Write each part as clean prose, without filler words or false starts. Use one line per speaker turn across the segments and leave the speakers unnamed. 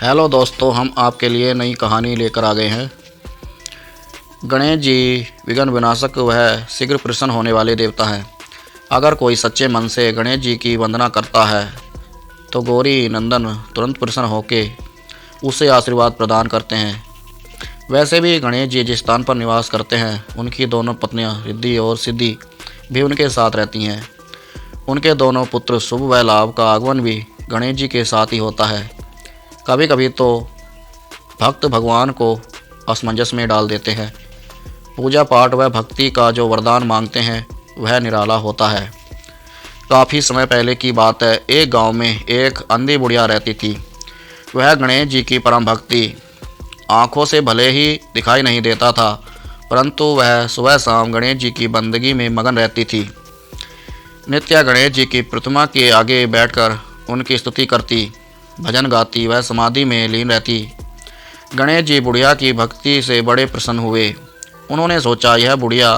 Hello दोस्तों, हम आपके लिए नई कहानी लेकर आ गए हैं। गणेश जी विघ्न विनाशक वह शीघ्र प्रसन्न होने वाले देवता हैं। अगर कोई सच्चे मन से गणेश जी की वंदना करता है तो गौरी नंदन तुरंत प्रसन्न होकर उसे आशीर्वाद प्रदान करते हैं। वैसे भी गणेश जी जिस स्थान पर निवास करते हैं उनकी दोनों पत्नियां रिद्धि और सिद्धि भी उनके साथ रहती हैं। उनके दोनों पुत्र शुभ व लाभ का आगमन भी गणेश जी के साथ ही होता है। कभी कभी तो भक्त भगवान को असमंजस में डाल देते हैं। पूजा पाठ व भक्ति का जो वरदान मांगते हैं वह निराला होता है। काफ़ी समय पहले की बात है। एक गांव में एक अंधी बुढ़िया रहती थी। वह गणेश जी की परम भक्ति आँखों से भले ही दिखाई नहीं देता था, परंतु वह सुबह शाम गणेश जी की बंदगी में मगन रहती थी। नित्य गणेश जी की प्रतिमा के आगे बैठकर उनकी स्तुति करती, भजन गाती, वह समाधि में लीन रहती। गणेश जी बुढ़िया की भक्ति से बड़े प्रसन्न हुए। उन्होंने सोचा, यह बुढ़िया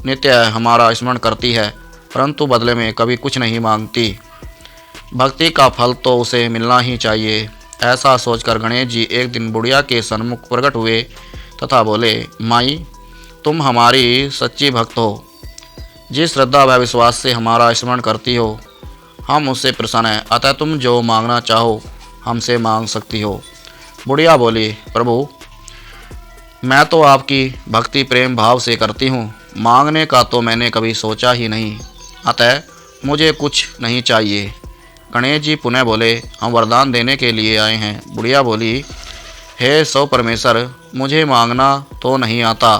नित्य हमारा स्मरण करती है परंतु बदले में कभी कुछ नहीं मांगती। भक्ति का फल तो उसे मिलना ही चाहिए। ऐसा सोचकर गणेश जी एक दिन बुढ़िया के सन्मुख प्रकट हुए तथा बोले, माई, तुम हमारी सच्ची भक्त हो। जिस श्रद्धा व विश्वास से हमारा स्मरण करती हो हम उससे प्रसन्न हैं, अतः तुम जो मांगना चाहो हमसे मांग सकती हो। बुढ़िया बोली, प्रभु, मैं तो आपकी भक्ति प्रेम भाव से करती हूँ, मांगने का तो मैंने कभी सोचा ही नहीं, अतः मुझे कुछ नहीं चाहिए। गणेश जी पुनः बोले, हम वरदान देने के लिए आए हैं। बुढ़िया बोली, हे सो परमेश्वर, मुझे मांगना तो नहीं आता,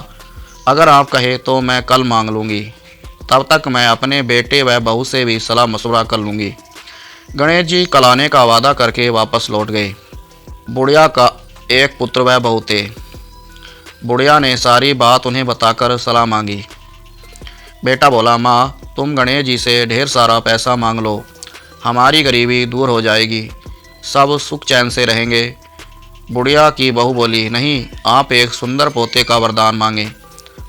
अगर आप कहे तो मैं कल मांग लूँगी, तब तक मैं अपने बेटे व बहू से भी सलाह मशवरा कर लूँगी। गणेश जी कल आने का वादा करके वापस लौट गए। बुढ़िया का एक पुत्र व बहू थे। बुढ़िया ने सारी बात उन्हें बताकर सलाह मांगी। बेटा बोला, माँ, तुम गणेश जी से ढेर सारा पैसा मांग लो, हमारी गरीबी दूर हो जाएगी, सब सुख चैन से रहेंगे। बुढ़िया की बहू बोली, नहीं, आप एक सुंदर पोते का वरदान मांगे,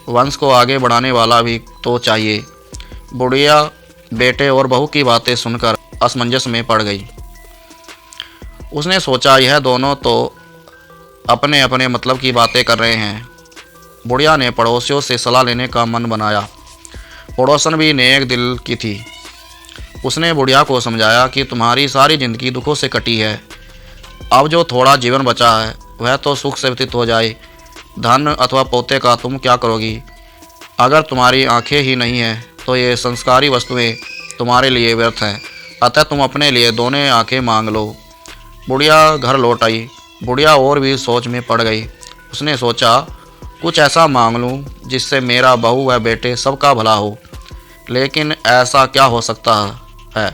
वंश को आगे बढ़ाने वाला भी तो चाहिए। बुढ़िया बेटे और बहू की बातें सुनकर असमंजस में पड़ गई। उसने सोचा, यह दोनों तो अपने अपने मतलब की बातें कर रहे हैं। बुढ़िया ने पड़ोसियों से सलाह लेने का मन बनाया। पड़ोसन भी नेक दिल की थी। उसने बुढ़िया को समझाया कि तुम्हारी सारी जिंदगी दुखों से कटी है, अब जो थोड़ा जीवन बचा है वह तो सुख से व्यतीत हो जाए। धन अथवा पोते का तुम क्या करोगी? अगर तुम्हारी आंखें ही नहीं हैं तो ये संस्कारी वस्तुएं तुम्हारे लिए व्यर्थ हैं, अतः तुम अपने लिए दोनों आंखें मांग लो। बुढ़िया घर लौट आई। बुढ़िया और भी सोच में पड़ गई। उसने सोचा, कुछ ऐसा मांग लूँ जिससे मेरा बहू व बेटे सबका भला हो, लेकिन ऐसा क्या हो सकता है?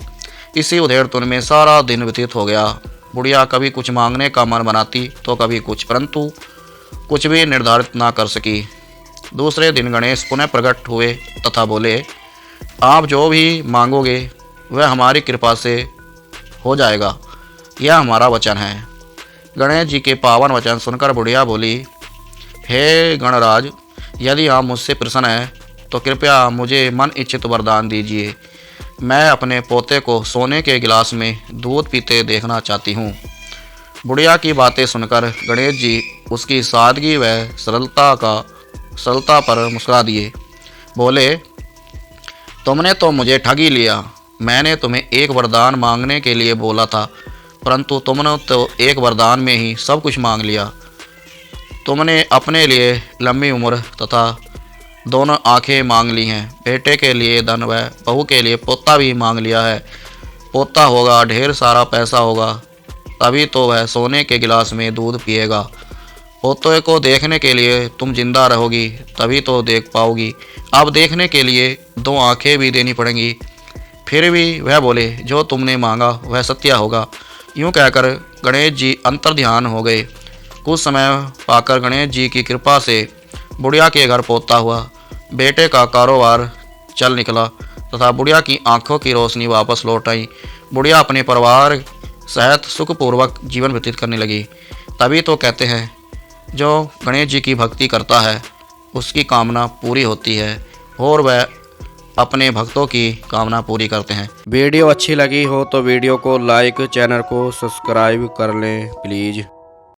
इसी उधेड़-बुन में सारा दिन व्यतीत हो गया। बुढ़िया कभी कुछ मांगने का मन बनाती तो कभी कुछ, परंतु कुछ भी निर्धारित ना कर सकी। दूसरे दिन गणेश पुनः प्रकट हुए तथा बोले, आप जो भी मांगोगे वह हमारी कृपा से हो जाएगा, यह हमारा वचन है। गणेश जी के पावन वचन सुनकर बुढ़िया बोली, हे गणराज, यदि आप मुझसे प्रसन्न हैं तो कृपया मुझे मन इच्छित वरदान दीजिए। मैं अपने पोते को सोने के गिलास में दूध पीते देखना चाहती हूँ। बुढ़िया की बातें सुनकर गणेश जी उसकी सादगी व सरलता पर मुस्कुरा दिए। बोले, तुमने तो मुझे ठग ही लिया। मैंने तुम्हें एक वरदान मांगने के लिए बोला था, परंतु तुमने तो एक वरदान में ही सब कुछ मांग लिया। तुमने अपने लिए लंबी उम्र तथा दोनों आंखें मांग ली हैं, बेटे के लिए धन व बहू के लिए पोता भी मांग लिया है। पोता होगा, ढेर सारा पैसा होगा, तभी तो वह सोने के गिलास में दूध पिएगा। पोते को देखने के लिए तुम जिंदा रहोगी, तभी तो देख पाओगी। अब देखने के लिए दो आंखें भी देनी पड़ेंगी। फिर भी वह बोले, जो तुमने मांगा वह सत्य होगा। यूँ कहकर गणेश जी अंतर्ध्यान हो गए। कुछ समय पाकर गणेश जी की कृपा से बुढ़िया के घर पोता हुआ। बेटे का कारोबार चल निकला तथा बुढ़िया की आंखों की रोशनी वापस लौट आई। बुढ़िया अपने परिवार सहित सुखपूर्वक जीवन व्यतीत करने लगी। तभी तो कहते हैं, जो गणेश जी की भक्ति करता है उसकी कामना पूरी होती है और वह अपने भक्तों की कामना पूरी करते हैं। वीडियो अच्छी लगी हो तो वीडियो को लाइक, चैनल को सब्सक्राइब कर लें प्लीज़।